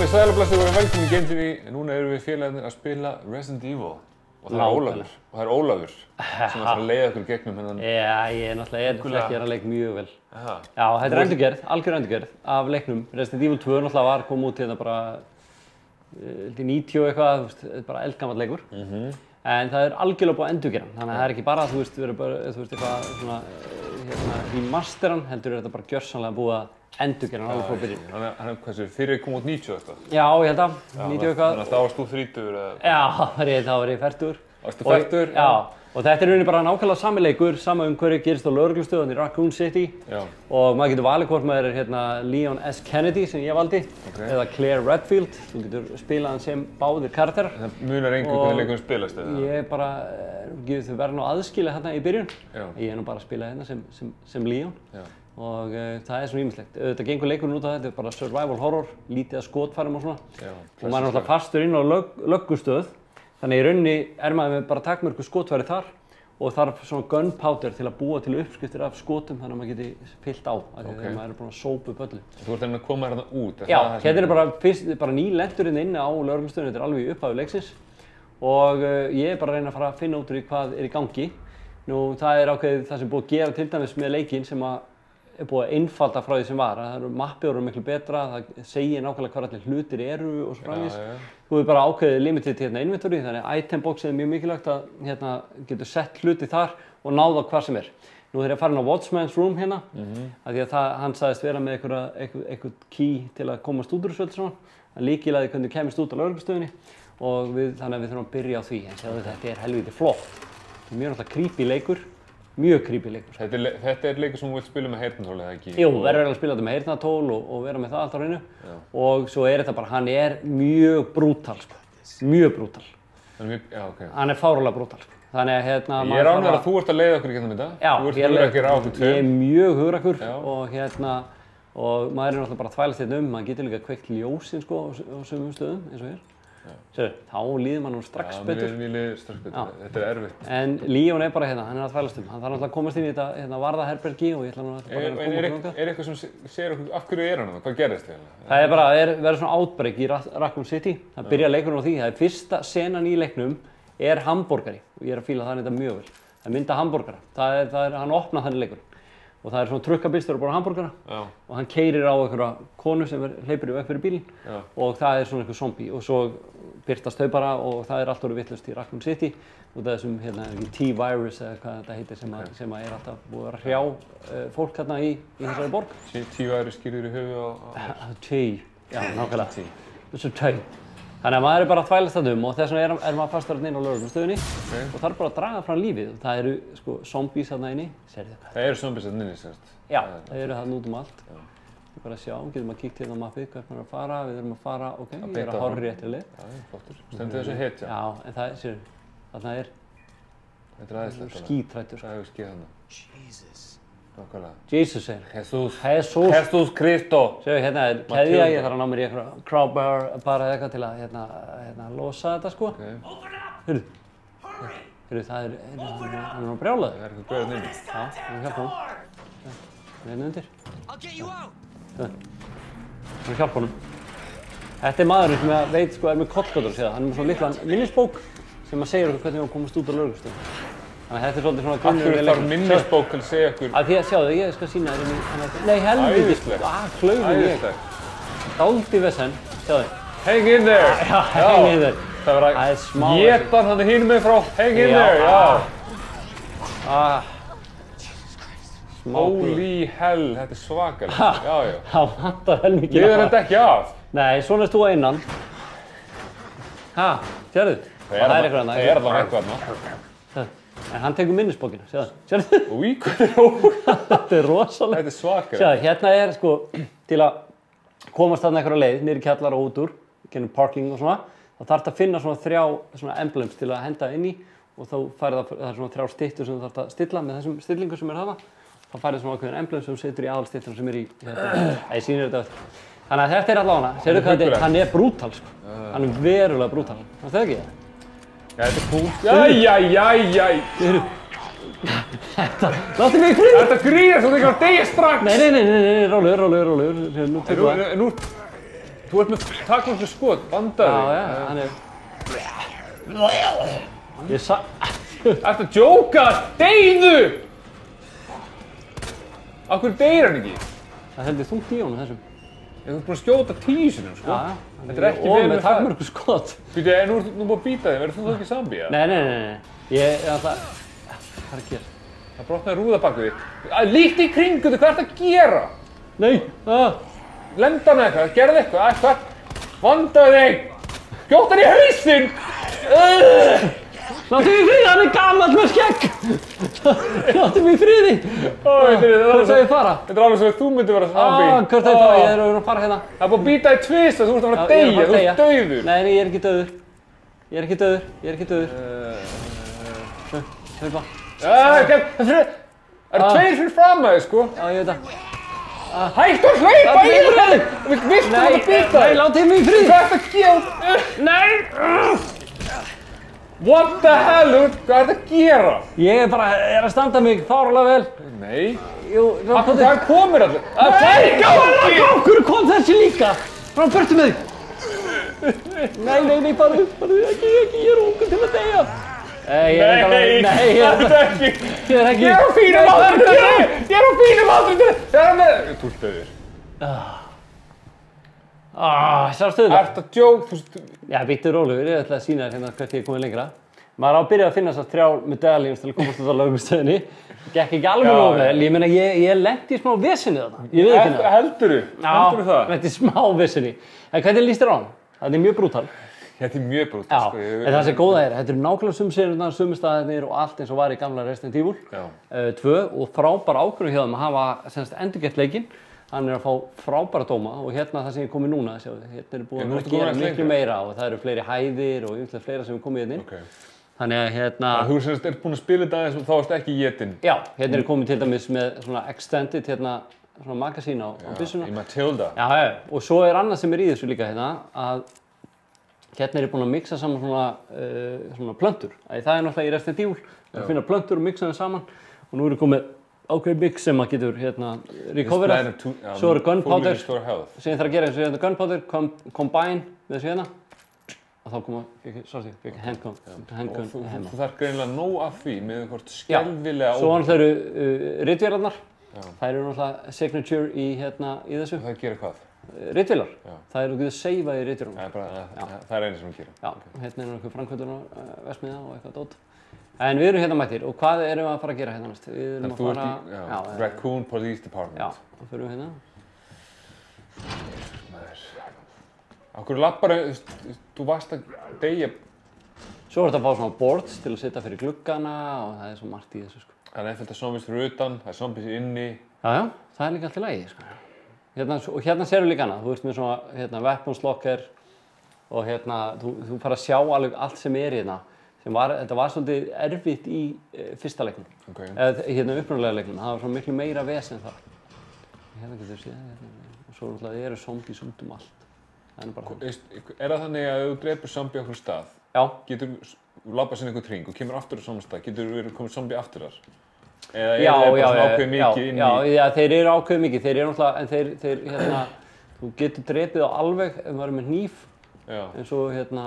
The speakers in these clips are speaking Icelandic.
Komið sæl og blessuð og velkomin í Game TV. Núna erum við félagarnir að spila Resident Evil. Og það er Ólafur. Sem ætlar að leiða okkur gegnum hennan. Já, ég náttúrulega gera leik mjög vel. Já, þetta er endurgerð, algjör endurgerð af leiknum. Resident Evil 2 náttúrulega var kom út hérna bara 90 og eitthvað, þetta er bara eldgamall leikur. En það er algjörlega búið að endurgera hann. Þannig að það er ekki bara að þú veist eitthvað svona remasteran, heldur þetta bara gjörsamlega búið að endurgera hann alveg frá byrjun. Hann hversu, fyrir kom út 90 eitthvað? Já, ég held að, 90 eitthvað. Þannig að þá varst þú 30 eða? Já, þá var ég 40. Varstu 40? Já, og þetta er rauninni bara nákvæmlega sami leikur, sama umhverfi gerist á lögreglustöðinni í Raccoon City. Já. Og maður getur valið hvort maður er Leon S. Kennedy sem ég valdi, eða Claire Redfield. Þú getur spilað hann sem báðir karakterar. Það munar einhver hvernig leikurinn spilast eða? Ég bara, þau verða nú aðskilja hérna í byrjun. Já. Ég er nú bara að spila hérna sem Leon. Já. Og það er svona ýmislegt. Þetta gengur leikurinn út á þetta, bara survival horror, lítið að skotfærum og svona. Já, og maður er náttúrulega fastur inn á löggustöð. Þannig í rauninni er maður með bara takmörku skotfæri þar og þarf svona gunpowder til að búa til uppskriftir af skotum þannig að maður geti fyllt á þegar maður er búinn að sópa upp öllu. Þú ert að koma hérna út? Já, hérna er bara nýlendur inni á lögreglustöðinni, þetta er alveg í upphafi leiksins og ég er bara að reyna að fara að finna út úr hvað er í gangi. Nú, það er ákveðið það sem er búið að gera til dæmis með leikinn sem er búið að einfalda frá því sem var. Það eru mappið eru miklu betra, það segir nákvæmlega hvað allir hlutir eru og svo framvegis. Þú hefur bara ákveðið limited inventory, þannig að item boxið er mjög mikilvægt að getur sett hluti þar og náða hvað sem er. Nú þegar ég farin á Watchman's Room hérna, af því að hann sagðist vera með eitthvað key til að komast út úr þessu öllu svona. Hann líkilaði hvernig þú kemist út á lögreglustöðinni og þannig að við þurfum að byrja á því. En sjáðu þetta er helviti flott. Þetta er mjög náttúrulega creepy leikur. Mjög creepy leikur. Þetta er leikur sem þú vilt spila með heyrnartól eða ekki? Jú, verður að spila þetta með heyrnartól og vera með það allt á hreinu. Og svo er þetta bara, hann er mjög brútal sko. Mjög brútal. Hann er fáránlega brútal sko. Þannig að Ég er ánægður að þú ert að leiða okkur í gegnum þetta. Já, þú ert hugrakkur á okkur tveim. Ég er mjög hugrakkur og maður er náttúrulega bara að þvælast hérna maður getur líka kveikt ljósin sko á sumum stöðum eins og hér. Þá líður maður nú strax betur. Mér líður strax betur, þetta er erfitt. En Leon er bara hérna, hann er að þvælast hann þarf náttúrulega að komast inn í þetta varðaherbergi og ég ætla nú bara að koma þangað. Er eitthvað sem segir okkur af hverju er hann hvað gerðist eiginlega? Það er bara, verður svona outbreak í Raccoon City. Það byrjar leikurinn á því, það er fyrsta senan í leiknum er hamborgari og ég er að fíla það þetta mjög vel. Það mynda hamborgara, hann opnar þannig leikurinn. Og það er svona trukkabílstjóri að borða hamborgara og hann keyrir á einhverja konu sem hleypur í veg fyrir bílinn og það er svona einhver zombie og svo birtast þau bara og það er allt orðið vitlaust í Raccoon City út af þessum T-virus eða hvað þetta heitir sem er alltaf búið að hrjá fólk hérna í þessari borg. T-virus skýrður í höfuð á... T, já nákvæmlega. Þessu T. Þannig að maður er bara að þvælast þetta og þess vegna er maður fastur hérna inn á lögreglustöðinni og þarf bara að draga fram lífið. Það eru sko zombies þarna inni. Það eru zombies þarna inni, semst? Já, það eru þarna út allt. Við bara sjá, getum að kíkja hérna á mappið, hvert maður er að fara, við þurfum að fara, ok, ég er að horfa rétt í leið. Já, flottur. Stendur þessu hetja? Já, en það, sér, þarna er skítrættur. Það hefur skýð þarna. Nákvæmlega. Jesus segir. Jesus Cristo. Sjáu, hérna er keðja, ég þarf að ná mér í eitthvað crowbar bara eitthvað til að losa þetta sko. Heyrðu, það er, hann er á brjálaði. Það er eitthvað gauð inni. Já, hann hjálpa honum. Hann er hérna undir. Hann hjálpa honum. Þetta er maðurinn sem veit sko er með kollgáttur séða. Hann er með svona litlan minnisbók sem segir okkur hvernig hann komast út á lögreglustöðinni. Þannig að þetta er svolítið svona grunnur við leikum. Af hverju þarf minnisbók til að segja ykkur? Af því að sjáðu, ég skal sýna þér hérna. Nei, helviti. Klaufum ég. Dálítið vesen. Sjáðu. Hang in there. Já, hang in there. Það var að geta hann hinum með frá. Hang in there, já. Holy hell, þetta er svakalega. Já. Það vantar helmikið. Liður þetta ekki af? Nei, svona er þú að innan. Sérðu? Það er alveg eitthvað þarna. En hann tekur minnisbókina, sérðu? Úi, hvað er óg? Þetta er rosalega. Þetta er svakalega. Sjáðu, hérna er sko, til að komast þarna einhverja leið, niður í kjallara og út úr, gennum parking og svona, þá þarf að finna svona emblems til að henda inn í og þá færði það er svona 3 styttur sem þú þarf að stilla með þessum stillingum sem er þarna. Þá færði svona ákveðin emblems sem setur í aðalstyttunum sem er í, ég sýnir þetta eftir. Þannig að þetta er allavega hana, sérðu hvað hann er brútal sko, hann er verulega brútal. Það er ekki það? Já, þetta er cool. Jæ. Þetta, láttu mig í frið! Þetta gríðar svo þetta ekki var degja strax! Nei, rólegur. Nú tekur það. Þú ert með takmarka skot, bandaði. Já, hann er... Ertu að djóka? Deyðu! Af hverju deyr hann ekki? Það heldur þungt í honum þessum. Þú ert búin að skjóta 10 sinnum, sko. Já. Þetta er ekki vel með með það. takmörku skot. Býtu, nú búin að býta þig, verður þú þá ekki Zambi, eða? Nei. Ég ætla... Hvað er að gera? Það brotnaði rúða bak við þig. Líkt í kringu þig, hvað ert að gera? Nei! Lenda hann eitthvað, gerði eitthvað, eitthvað. Vandaðu þig! Skjóta hann í hausinn! Láttu mig í friði, hann er gamall með skegg! Láttu mig í friði! Hvað sagði ég fara? Þetta er alveg svo að þú myndir vera Zambi. Hvert sagði ég fara? Ég er að fara hérna. Það er búin að býta þig tvist og þú ert að fara að deyja, þú ert dauður. Nei, ég er ekki dauður. Ég er ekki dauður. Hlaupa. Það eru tveir fyrir fram að þig, sko. Já, ég veit það. Hættu að hlaupa í þig! Viltu að það býta þig? Nei, láttu mig í friði! Hvað ert að gera? Nei! What the hell? Hvað ert að gera? Ég er að standa mig fárlega vel. Nei. Jú, Það komir allir. Nei, okkur kom þessi líka. Frá burtu með þig. Nei, bara ekki, ég er ungur til að deyja. Nei, ég er ekki. Ég er á fínum aldri. Þú ert dauður. Sá stöðuna. Ert að djóka? Já, býttu rólegur, ég ætla að sýna þér hérna hvert ég er komið lengra. Maður á að byrja að finna þessar 3 medaljons til að komast út á lögreglustöðinni. Gekk ekki alveg nógu vel, ég meina ég lenti í smá vesinni þarna. Ég veit ekki það. Heldurðu það? Já, lenti í smá vesinni. En hvernig líst þér á hann? Það er mjög brútal. Þetta er mjög brútal, sko. Já, en það sem góða er, þetta eru nákvæmlega sumserjurnar, sumstaðirnir og allt eins og var í gamla Resident Evil 2 og frábær ákvörðun hjá þeim að hafa endurgert leikinn. Hann er að fá frábæra dóma og hérna það sem ég komið núna, hérna er búið að gera miklu meira og það eru fleiri hæðir og ýmislegt fleira sem er komið hérna inn. Þannig að hérna... Þú ert búinn að spila þetta aðeins og þá varst ekki étinn. Já, hérna er komið til dæmis með svona extended hérna svona magasín á byssuna. Í Matilda. Já, og svo er annað sem er í þessu líka hérna að hérna er ég búinn að mixa saman svona plöntur. Það er náttúrulega í Resident Evil, að finna plöntur og mixa þeim saman og nú er komið ákveðið mix sem maður getur hérna recoverað. Svo eru gunpowder sem ég þarf að gera eins og hérna gunpowder, combine með þessu hérna og þá koma, fikk handgun heima. Þú þarf greinilega nóg af því með hvort skelfilega Svo náttúrulega eru ritvélarnar. Það eru náttúrulega signature í þessu. Það gerir hvað? Ritvélar. Það eru að geta seifað í ritvélunum. Það er einu sem hún gerir. Já, hérna er eitthvað framkvæmdunarverksmiðja og eitthvað dót. En við erum hérna mættir og hvað erum við að fara að gera hérna næst? Við erum að fara... Raccoon Police Department. Já, þá förum við hérna. Af hverju lappar, þú varst að deyja. Svo er þetta að fá svona boards til að sitja fyrir gluggana og það er svo margt í þessu, sko. Það er fullt af zombies fyrir utan, það er zombies inni. Já, það er líka allt í lagi, sko. Og hérna sérðu líka annað. Þú ert með svona weapons locker og hérna, þú fara að sjá alveg allt sem er hérna. Þetta var svolítið erfitt í fyrsta leiknum. Eða hérna upprunalega leiknum. Það var svona miklu meira vesen en það. Hérna getur þú séð, og svo náttúrulega eru zombies út allt. Það er bara þannig. Er það þannig að ef þú drepur zombie á okkur stað, getur þú labbað sér einhvern hring og kemur aftur á sama stað, getur þú komið zombie aftur þar? Eða er það bara svona ákveðið mikið inn í? Já, þeir eru ákveðið mikið. Þeir eru náttúrulega, en þeir hérna, þú getur drepið á alveg ef maður er með hníf. En svo hérna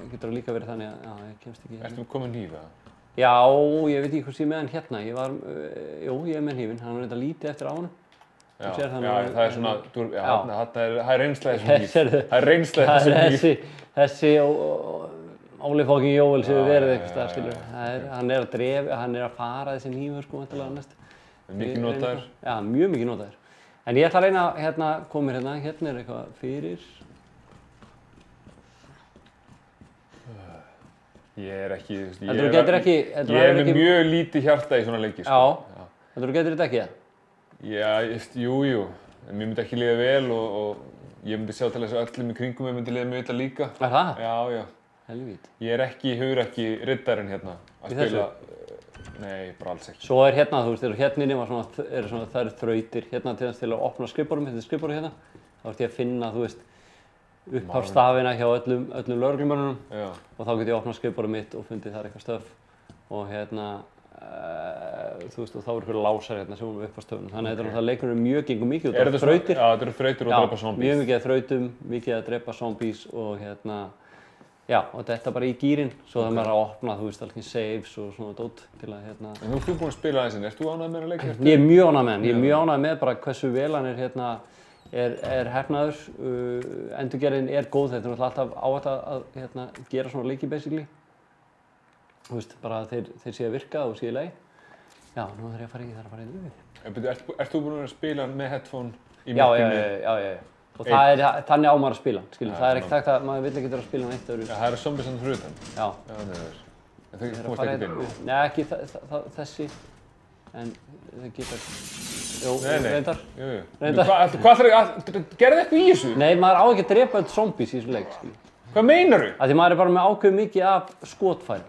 getur það líka verið þannig að ég kemst ekki hérna. Ertu komið hníf eða? Já, ég veit ekki hvort ég er með hann hérna. Jú, ég er með hnífinn. Hann er þetta lítið eftir á honum. Já, það er svona, það er reynslega þessum hníf. Það er reynslega þessum hníf. Þessi Óli fokkin Jóel sem við verið eitthvað stað, skilur. Hann er að drefa, hann er að fara þessi hnífur, sko, vantarlega næst. Mikið notaður? Já, mjög mikið notaður. En ég ætla að reyna hérna, komir hérna er eitthvað fyrir. Ég er ekki, ég er með mjög lítið hjarta í svona leiki, sko. Já, þú getur þetta ekki, Já, jú, en mér myndi ekki líða vel og ég myndi sjá til þess að öllum í kringum mér myndi líða mjög illa líka. Er það? Já. Helvíti. Ég er ekki, ekki riddarinn hérna að spila. Nei, bara alls ekki. Svo er hérna, þú veist, hérna inni það eru þrautir, hérna til þess til að opna skrifborðum, þetta er skrifborðið hérna. Þá ert ég að finna, þú veist, upphafsstafina hjá öllum lögreglumönnunum og þá get ég opnað skrifborðið mitt og fundið þar eitthvað stöf og hérna, þú veist, og þá eru lásar hérna sem upp á stöðunum. Þannig að þetta er náttúrulega leikurinn mjög gengur mikið út af þrautir. Já, þetta eru þrautir og að drepa zombies. Já, mjög mikið að þrautum, mikið að drepa zombies og hérna, já, og þetta bara í gírinn, svo það maður að opna, þú veist, alls saves og svona dót til að hérna. En þú ert búinn að spila aðeins, ert þú ánægð með að leika? Ég er mjög ánægð með hann, ég er mjög ánægð með bara hversu vel hann er hérna, er hefnaður, endurgerðin er góð, þetta er náttúrulega alltaf áætt að hérna, gera svona leiki basically. Þú veist, bara þeir séu að virka og séu í lagi. Já, nú þarf ég að fara í yfir. Ert þú búinn að spila með headphone í myrkrinu? Já. Og það er þannig á maður að spila, skilur. Það er ekkert hægt að maður vill ekki vera að spila með eitt öðru. Já, það eru zombies hann fyrir utan. Já. Já, neður. En þau komast ekki inn? Nei, ekki þessi. En þau geta... Jú, reyndar. Jú. Reyndar. Hvað gerðu eitthvað í þessu? Nei, maður á ekki að drepa öll zombies í þessu leik, skilur. Hvað meinarðu? Því maður er bara með ákveð mikið af skotfæri.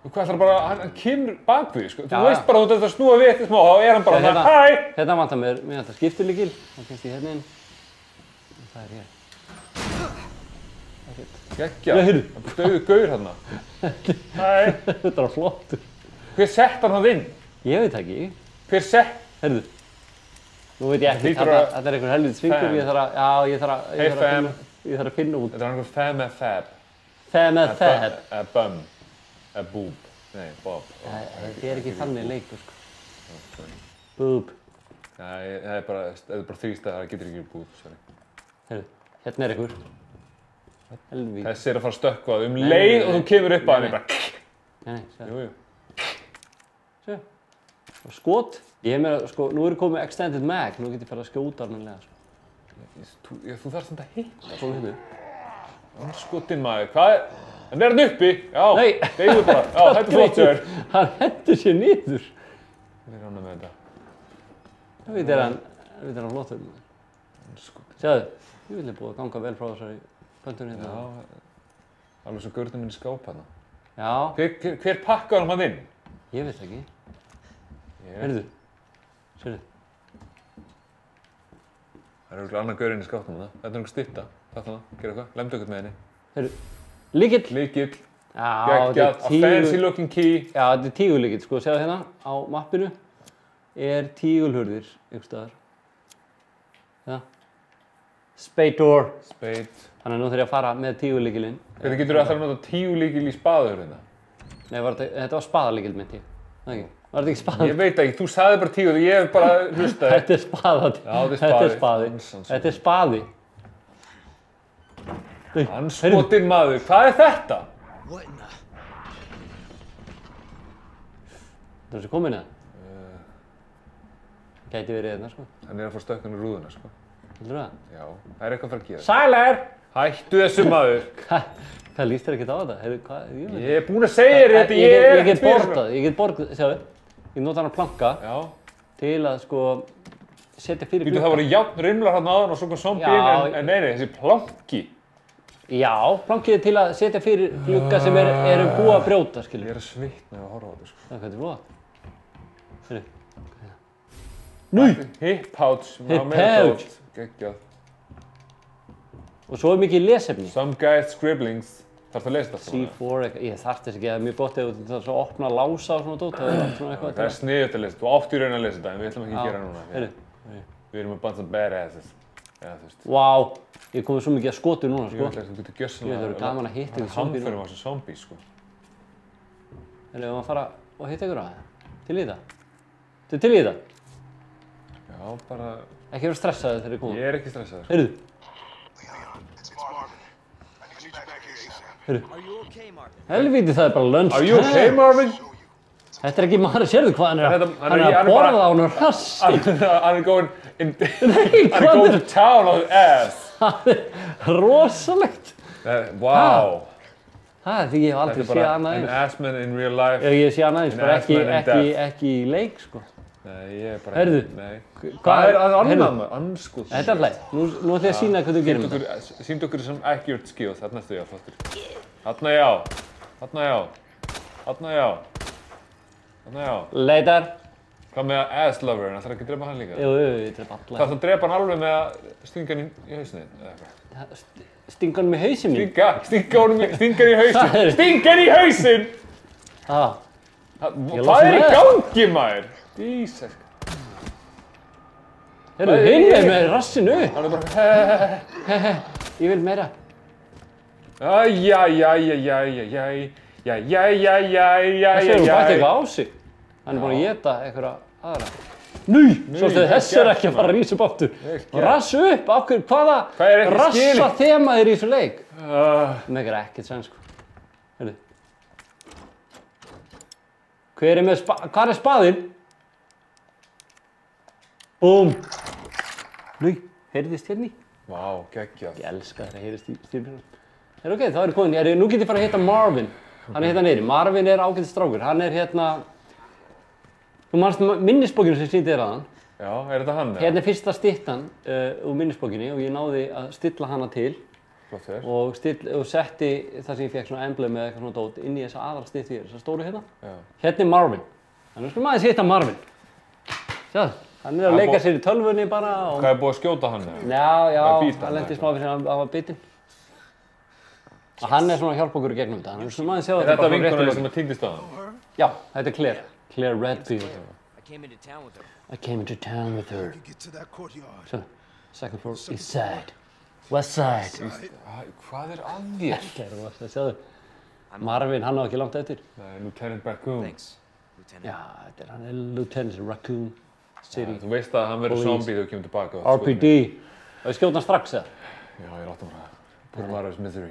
Hvað ætlar bara, hann kemur bakvið, sko. Þú veist bara að þú ert að snúa við eitthvað smá, þá er hann bara svona, hæ! Hérna vantar mér þetta skiptilíkil, þá kemst ég hérna inn. Og það er ég. Geggjað. Dauður gaur hérna. Hæ! Þetta var flottur. Hver sett hann inn? Ég veit ekki. Hver sett? Heyrðu. Nú veit ég ekki, þetta er einhver helvítið svingur, ég þarf að finna út. Þetta er einhver fem eða fab. Fem eða fab. Eða bum. Eða boob. Nei, bob. Það er ekki þannig leikur, sko. Boob. Það er bara þrýstað, það getur ekki boob, sorry. Heyrðu, hérna er einhver. Helvíð. Þessi er að fara að stökkva það leið og þú kemur upp að hann bara... Nei, segðu. Jú. Segðu. Og skot. Ég hef meira, sko, nú er komið extended mag, nú get ég farið að skjóta almennilega, sko. Þú þarft samt að hitta. Svona hittu. Hann skotinn maður, hvað er... Hann er hann uppi, já, Nei. deyðu bara, já, þetta er flott sér. Hann hendur sér niður. Ég er ánægð með þetta. Það veit er hann flottur. Sjáðu, ég vil búið að ganga vel frá þessari pöntunni hérna. Já, alveg svo gaurinn minn í skáp hérna. Já. Hver pakkar hann inn? Ég veit ekki. Heyrðu, sérðu. Það er örugglega annar gaurinn í skápnum það. Þetta er einhver stytta, þetta það, gera eitthvað, lemdu eitthvað með henni. Heyrðu. Lykill. Lykill. Já, geggjað, a fancy looking key. Já, þetta er tígullykill, sko, sjáðu hérna á mappinu er tígulhurðir einhvers staðar. Já. Spade door. Spade. Þannig að nú þarf ég að fara með tígulykkilinn. Hvernig getur þú alltaf að nota tígulykill í spaðahurðina? Nei, þetta var spaðalykill mitt ég. Það ekki? Var þetta ekki spaða? Ég veit ekki, þú sagði bara tíu og ég hef bara hlustaði. Þetta er spaða. Já, þetta er spaði. Þetta er spaði. Anskotinn maður, hvað er þetta? Það er þessi komin eða? Gæti verið hérna, sko. Hann er að fá stökkun í rúðuna, sko. Heldur það? Já, það er eitthvað að fara að gera. Sælar! Hættu þessu maður! Hvað líst þér ekkert á þetta? Heyrðu, hvað? Ég er búinn að segja þér þetta, ég get borgað, sjáðu. Ég nota hann að planka. Já. Til að, sko, setja fyrir glugga. Það voru jafn rimlar hann áðan og svo kom zombie en nei, þessi planki. Já, plankið er til að setja fyrir glugga sem eru búið að brjóta, skilur. Ég er að svitna og horfa á þetta, sko. Það er hvað þetta er flott. Heyrðu. Núi! Hip pouch. Hip pouch. Geggjað. Og svo er mikið lesefni. Some guy's scribblings. Þarf það að lesa þetta svona? C4 eitthvað. Ég þarf þess ekki, það er mjög gott ef þú þarf að opna lása og svona dót. Það er svona eitthvað. Það er sniðugt að lesa. Þú átt í raun að lesa þetta en við ætlum ekki að gera núna. Heyrðu. Við erum að bunch of badasses. Já, þú veist. Vá, ég komið svo mikið að skotu núna, sko. Þú getur gjössanlega... Það eru gaman að hitta ykkur zombie núna. Hamförum á þessu zombie, sko. Erum við að fara og hitta ykkur á það? Til í þetta? Þú er til í þetta? Já, bara... Ekki vera stressaður þegar þið komum. Ég er ekki stressaður. Heyrðu. Helvíti, það er bara lunch. Are you okay, Marvin? Þetta er ekki maður, sérðu hvað hann er að borða á hann og rassi. Hann er going to town on his ass. Það er rosalegt. Wow. Það er því ég hef aldrei séð annað eins. An assman in real life. Ég sé annað eins, bara ekki í leik, sko. Nei, ég er bara... Heyrðu. Nei. Hvað er annað maður? Anskot. Þetta er hlæg. Nú ætlum ég að sýna hvað þú gerir með þetta. Sýndu okkur sem accurate skills. Þarna ertu já, flottur. Þarna já. Þarna já. Þarna já. Þarna já. Leitar. Hvað með ass loverinn? Það þarf ekki að drepa hann líka? Jú, ég drepa alla. Það þarf að drepa hann alveg með að stinga hann í hausinn eða eitthvað? Stinga hann með hausinn minn? Stinga hann í hausinn! Stinga hann í hausinn! Hvað í gangi, maður? Jesus. Heyrðu, hinn með rassinu. Hann bara Ég vil meira. Þessi hún bætti eitthvað á sig. Hann búinn að éta einhverja aðra. Svo þessi ekki að fara að rísa upp aftur. Rass upp, hvaða rassa þema í þessu leik? Það meikar ekkert sens, sko. Heyrðu. Hvar er spaðinn? Búm. Heyrðist hérna í? Vá, geggjað. Ég elska þetta að heyrðist í stýrpinunum. Ok, þá er komin. Nú get ég fara að hitta Marvin. Hann er hérna neyri. Marvin er ágætis strákur. Hann er hérna... Þú manst minnisbókinu sem sýndi þér aðan. Já, er þetta hann? Hérna er fyrsta styttan úr minnisbókinni og ég náði að stilla hana til. Flott þér. Og setti það sem ég fekk svona emblem með eitthvað svona dót inn í þessa aðra styttu hér. Þessa stóru hérna. Já. Hérna er Marvin. Þannig að skulum aðeins hitta Marvin. Sjáðu. Hann er að leika sér í tölvunni bara og... Hvað er búið að skjóta hann? Já, hann lendi smá fyrir að hafa bitinn. Hann er svona að hjálpa okkur í gegnum þetta. Þannig að skulum aðeins sjá þetta bara frá réttu vinkonur sem týndist á hann? Já, þetta er Claire. Claire Redfield. I came into town with her. So, second floor, east side, west side. Hvað er að þér? Sjáðu, Marvin, hann á ekki langt eftir. Lieutenant Raccoon. Thanks, Lieutenant. Já, hann er Lieutenant Raccoon City. Þú veist að hann verður zombie þegar þú kemur tilbaka. RPD. Og ég skjóta hann strax, eða? Já, ég láta bara. Poor Mario's Misery.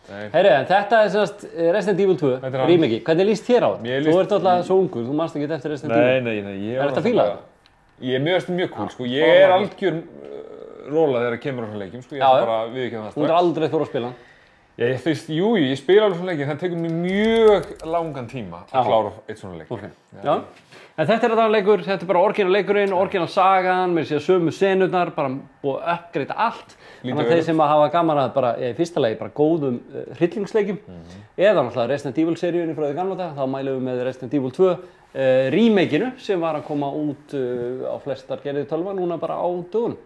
Heyrðu, en þetta er semst Resident Evil 2, remake. Hvernig líst þér á þetta? Þú ert alltaf svo ungur, þú manst ekki eftir Resident Evil. Nei. Er þetta að fíla það? Ég er mjög cool, sko. Ég er algjör róla þegar það kemur á svona leikjum, sko. Ég ætla bara að viðurkenna það strax. Þú ert aldrei þóra að spila hann. Ég spila alveg svona leiki, en það tekur mér mjög langan tíma að klára eitt svona leik. Já. En þetta er þetta leikur, þetta er bara orginal leikurinn, orginal sagan, með sér sömu senurnar, bara búið að uppgreita allt. Þannig að þeir sem hafa gaman að bara, í fyrsta lagi, bara góðum hryllingsleikjum, eða náttúrulega Resident Evil seríunni frá því gamla daga, þá mælum við með Resident Evil 2 remakeinu sem var að koma út á flestar gerðir tölva núna bara á dögunum.